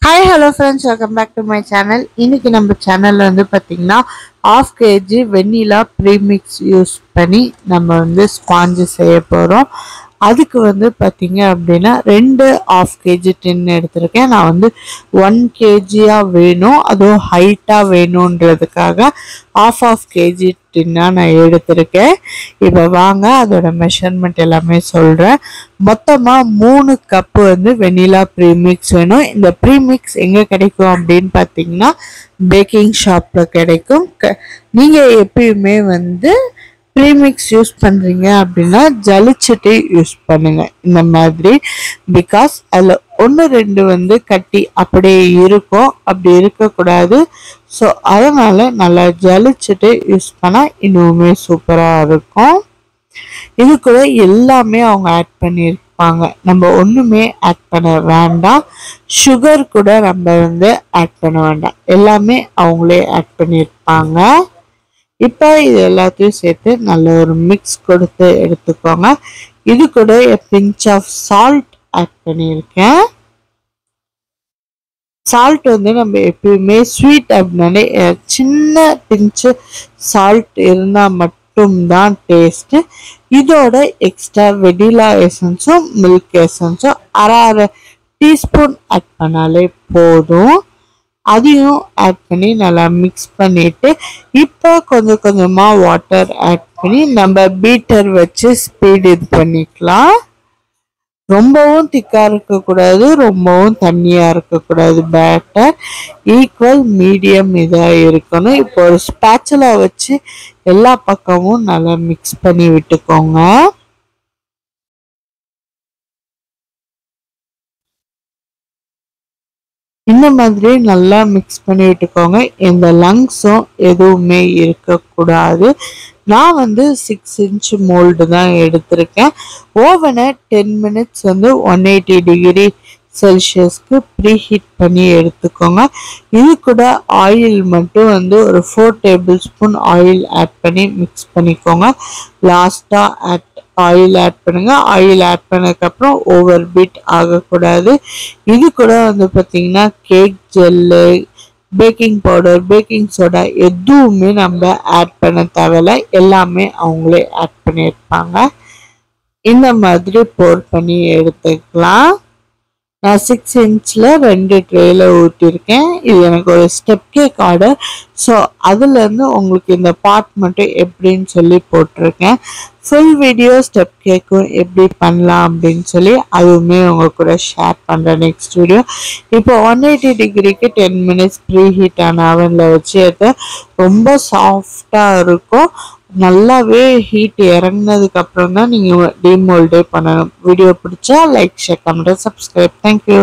Hi, hello friends, welcome back to my channel. இன்னைக்கு நம்ம சேனல்ல வந்து பாத்தீங்கன்னா 1/2 kg வெண்ணிலா ப்ரீமிக்ஸ் யூஸ் பண்ணி நம்ம வந்து ஸ்பாஞ்ச் செய்ய போறோம். அதுக்கு வந்து பாத்தீங்க அப்படின்னா 2 1/2 kg டின் எடுத்திருக்கேன். நான் வந்து 1 kg வேணும், அதுவும் ஹைட்டா வேணும்ன்றதுக்காக 1/2 kg டின்னா நான் எடுத்திருக்கேன். இப்போ வாங்க அதோட மெஷர்மெண்ட் எல்லாமே சொல்றேன். மொத்தமா 3 கப் வந்து வெண்ணிலா ப்ரீமிக்ஸ் வேணும். இந்த ப்ரீமிக்ஸ் எங்க கிடைக்கும் அப்படின்னு பாத்தீங்கன்னா பேக்கிங் ஷாப்ல கிடைக்கும். நீங்க எப்பயுமே வந்து ப்ரீமிக்ஸ் யூஸ் பண்றீங்க அப்படின்னா ஜலிச்சுட்டு யூஸ் பண்ணுங்க இந்த மாதிரி. பிகாஸ் அதுல 1-2 வந்து கட்டி அப்படியே இருக்கும், அப்படி இருக்கக்கூடாது. ஸோ அதனால நல்லா ஜலிச்சுட்டு யூஸ் பண்ணா இன்னுமே சூப்பரா இருக்கும். இது கூட எல்லாமே அவங்க ஆட் பண்ணியிருப்பாங்க, நம்ம ஒண்ணுமே ஆட் பண்ண வேண்டாம். சுகர் கூட நம்ம வந்து ஆட் பண்ண வேண்டாம், எல்லாமே அவங்களே ஆட் பண்ணியிருப்பாங்க. இப்போ இது எல்லாத்தையும் சேர்த்து நல்ல ஒரு மிக்ஸ் கொடுத்து எடுத்துக்கோங்க. இது கூட பிஞ்ச் ஆஃப் சால்ட் ஆட் பண்ணியிருக்கேன். சால்ட் வந்து நம்ம எப்பயுமே ஸ்வீட் அப்படின்னாலே சின்ன பிஞ்சு சால்ட் இருந்தால் மட்டும்தான் டேஸ்ட்டு. இதோட எக்ஸ்ட்ரா வெனிலா எசன்ஸும் மில்க் எசன்ஸும் அரை டீஸ்பூன் ஆட் பண்ணாலே போதும். அதையும் ஆட் பண்ணி நல்லா மிக்ஸ் பண்ணிட்டு இப்போ கொஞ்சம் கொஞ்சமாக வாட்டர் ஆட் பண்ணி நம்ம பீட்டர் வச்சு ஸ்பீட் இது பண்ணிக்கலாம். ரொம்பவும் திக்காக இருக்கக்கூடாது, ரொம்பவும் தண்ணியாக இருக்கக்கூடாது. பேட்டர் ஈக்குவல் மீடியம் இதாக இருக்கணும். இப்போ ஒரு ஸ்பேச்சுலா வச்சு எல்லா பக்கமும் நல்லா மிக்ஸ் பண்ணி விட்டுக்கோங்க. இந்த மாதிரி நல்லா மிக்ஸ் பண்ணி விட்டுக்கோங்க. எந்த லங்ஸும் எதுவுமே இருக்கக்கூடாது. நான் வந்து 6 inch மோல்டு தான் எடுத்திருக்கேன். ஓவனை 10 minutes வந்து 180 டிகிரி செல்சியஸ்க்கு ப்ரீ ஹீட் பண்ணி எடுத்துக்கோங்க. இது கூட ஆயில் மட்டும் வந்து ஒரு 4 tablespoon ஆயில் ஆட் பண்ணி மிக்ஸ் பண்ணிக்கோங்க. லாஸ்ட்டாக ஆயில் ஆட் பண்ணுங்க. ஆயில் ஆட் பண்ணதுக்கப்புறம் ஓவர் பீட் ஆகக்கூடாது. இது கூட வந்து பார்த்தீங்கன்னா cake gel, baking powder, baking soda எதுவுமே நம்ம ஆட் பண்ண தேவையில்ல, எல்லாமே அவங்களே ஆட் பண்ணியிருப்பாங்க. இந்த மாதிரி போர் பண்ணி எடுத்துக்கலாம். நான் 6 inchல 2 ட்ரேல ஊற்றிருக்கேன். இது எனக்கு ஒரு ஸ்டெப் கேக் ஆர்டர். ஸோ அதுலேருந்து உங்களுக்கு இந்த பார்ட் மட்டும் எப்படின்னு சொல்லி போட்டிருக்கேன். ஃபுல் வீடியோ ஸ்டெப் கேக்கும் எப்படி பண்ணலாம் அப்படின்னு சொல்லி அதுவுமே உங்கள் கூட ஷேர் பண்ணுறேன் நெக்ஸ்ட் வீடியோ. இப்போ 180 டிகிரிக்கு 10 minutes ப்ரீ ஹீட் ஆன அவனில் வச்சு எடுத்து ரொம்ப சாஃப்டாக இருக்கும். நல்லாவே ஹீட் இறங்கினதுக்கு அப்புறம் தான் நீங்கள் டீமோல்டே பண்ணணும். வீடியோ பிடிச்சா like, share, comment, subscribe. Thank you.